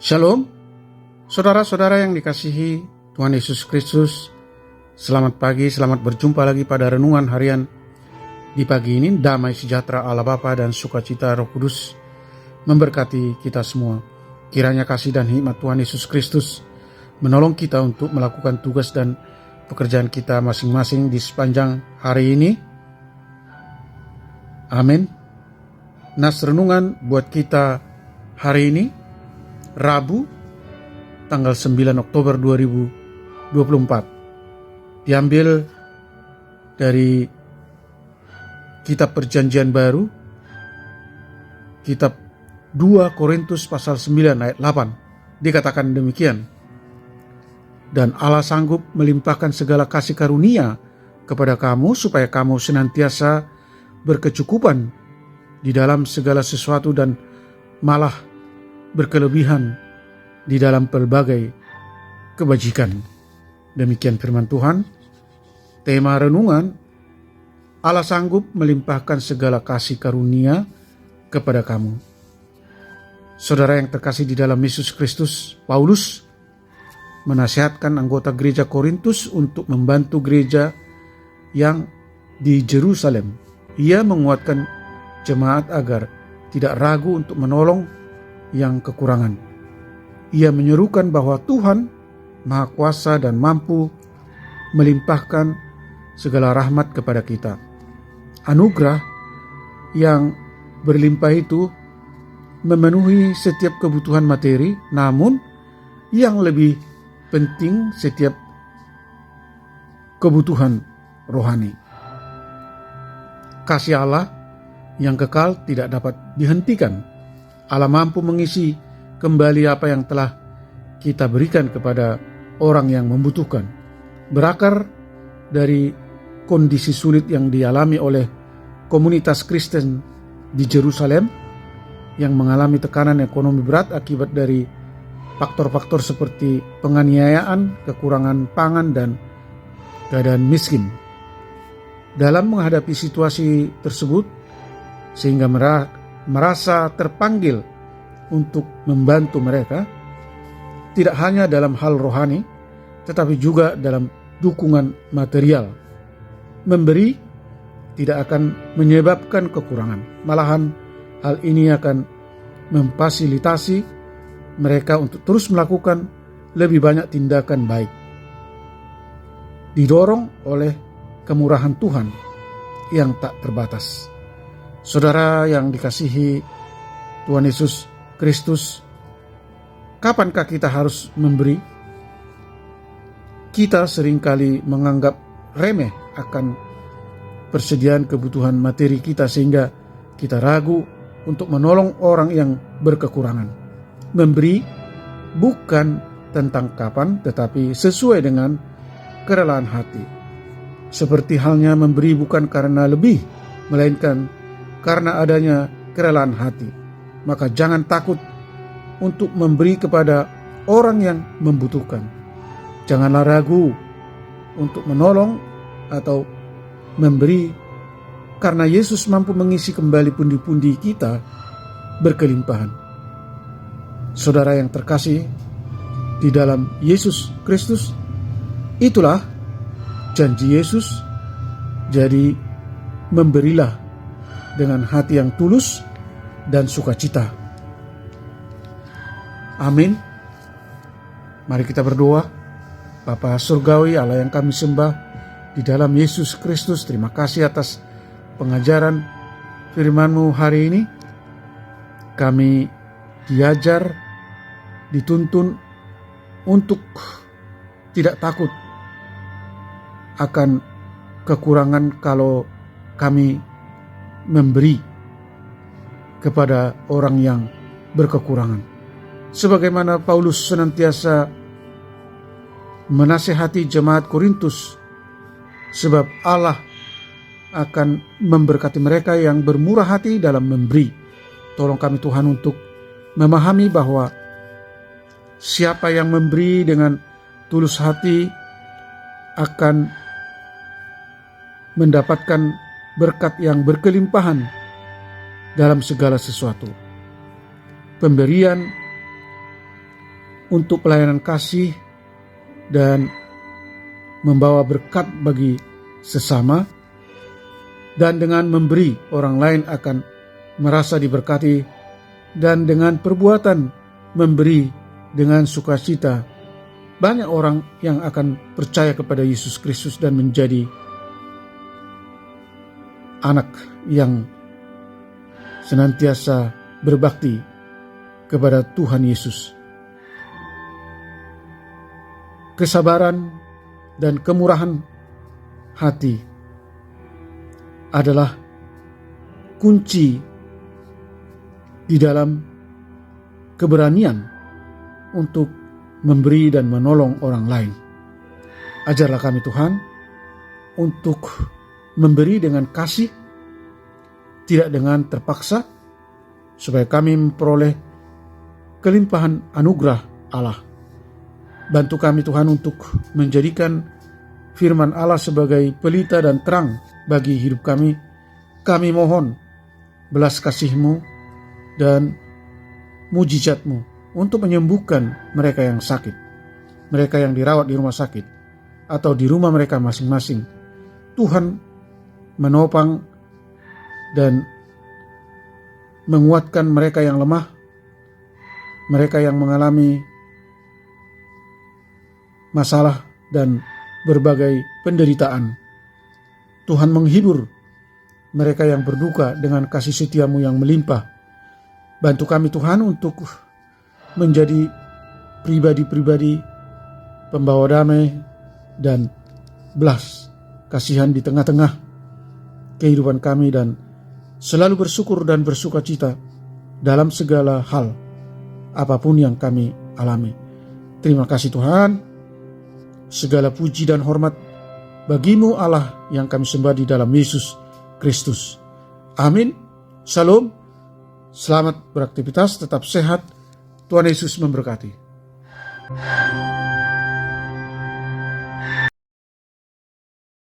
Shalom, saudara-saudara yang dikasihi Tuhan Yesus Kristus. Selamat pagi, selamat berjumpa lagi pada renungan harian. Di pagi ini, damai sejahtera Allah Bapa dan sukacita Roh Kudus memberkati kita semua. Kiranya kasih dan hikmat Tuhan Yesus Kristus menolong kita untuk melakukan tugas dan pekerjaan kita masing-masing di sepanjang hari ini. Amin. Nas renungan buat kita hari ini, Rabu, tanggal 9 Oktober 2024. Diambil dari Kitab Perjanjian Baru, Kitab 2 Korintus pasal 9 ayat 8. Dikatakan demikian. Dan Allah sanggup melimpahkan segala kasih karunia kepada kamu supaya kamu senantiasa berkecukupan di dalam segala sesuatu dan malah berkelebihan di dalam pelbagai kebajikan. Demikian firman Tuhan. Tema renungan, Allah sanggup melimpahkan segala kasih karunia kepada kamu. Saudara yang terkasih di dalam Yesus Kristus, Paulus menasihatkan anggota gereja Korintus untuk membantu gereja yang di Yerusalem. Ia menguatkan jemaat agar tidak ragu untuk menolong yang kekurangan. Ia menyerukan bahwa Tuhan Maha Kuasa dan mampu melimpahkan segala rahmat kepada kita. Anugerah yang berlimpah itu memenuhi setiap kebutuhan materi, namun yang lebih penting setiap kebutuhan rohani. Kasih Allah yang kekal tidak dapat dihentikan. Allah mampu mengisi kembali apa yang telah kita berikan kepada orang yang membutuhkan. Berakar dari kondisi sulit yang dialami oleh komunitas Kristen di Yerusalem yang mengalami tekanan ekonomi berat akibat dari faktor-faktor seperti penganiayaan, kekurangan pangan, dan keadaan miskin. Dalam menghadapi situasi tersebut, sehingga merasa terpanggil untuk membantu mereka, tidak hanya dalam hal rohani, tetapi juga dalam dukungan material. Memberi tidak akan menyebabkan kekurangan. Malahan hal ini akan memfasilitasi mereka untuk terus melakukan lebih banyak tindakan baik. Didorong oleh kemurahan Tuhan yang tak terbatas. Saudara yang dikasihi Tuhan Yesus Kristus, kapankah kita harus memberi? Kita seringkali menganggap remeh akan persediaan kebutuhan materi kita sehingga kita ragu untuk menolong orang yang berkekurangan. Memberi bukan tentang kapan, tetapi sesuai dengan kerelaan hati. Seperti halnya memberi bukan karena lebih, melainkan karena adanya kerelaan hati. Maka jangan takut untuk memberi kepada orang yang membutuhkan. Janganlah ragu untuk menolong atau memberi, karena Yesus mampu mengisi kembali pundi-pundi kita berkelimpahan. Saudara yang terkasih di dalam Yesus Kristus, itulah janji Yesus. Jadi memberilah dengan hati yang tulus dan sukacita. Amin. Mari kita berdoa. Bapa Surgawi, Allah yang kami sembah di dalam Yesus Kristus, terima kasih atas pengajaran firman-Mu hari ini. Kami diajar, dituntun untuk tidak takut akan kekurangan kalau kami memberi kepada orang yang berkekurangan. Sebagaimana Paulus senantiasa menasihati jemaat Korintus, sebab Allah akan memberkati mereka yang bermurah hati dalam memberi. Tolong kami Tuhan untuk memahami bahwa siapa yang memberi dengan tulus hati akan mendapatkan berkat yang berkelimpahan dalam segala sesuatu. Pemberian untuk pelayanan kasih dan membawa berkat bagi sesama, dan dengan memberi orang lain akan merasa diberkati, dan dengan perbuatan memberi dengan sukacita banyak orang yang akan percaya kepada Yesus Kristus dan menjadi anak yang senantiasa berbakti kepada Tuhan Yesus. Kesabaran dan kemurahan hati adalah kunci di dalam keberanian untuk memberi dan menolong orang lain. Ajarlah kami Tuhan untuk memberi dengan kasih, tidak dengan terpaksa, supaya kami memperoleh kelimpahan anugerah Allah. Bantu kami Tuhan untuk menjadikan firman Allah sebagai pelita dan terang bagi hidup kami. Kami mohon belas kasih-Mu dan mujizat-Mu untuk menyembuhkan mereka yang sakit, mereka yang dirawat di rumah sakit atau di rumah mereka masing-masing. Tuhan menopang dan menguatkan mereka yang lemah, mereka yang mengalami masalah dan berbagai penderitaan. Tuhan menghibur mereka yang berduka dengan kasih setia-Mu yang melimpah. Bantu kami Tuhan untuk menjadi pribadi-pribadi pembawa damai dan belas kasihan di tengah-tengah kehidupan kami, dan selalu bersyukur dan bersukacita dalam segala hal apapun yang kami alami. Terima kasih Tuhan. Segala puji dan hormat bagi-Mu Allah yang kami sembah di dalam Yesus Kristus. Amin. Shalom. Selamat beraktivitas, tetap sehat. Tuhan Yesus memberkati.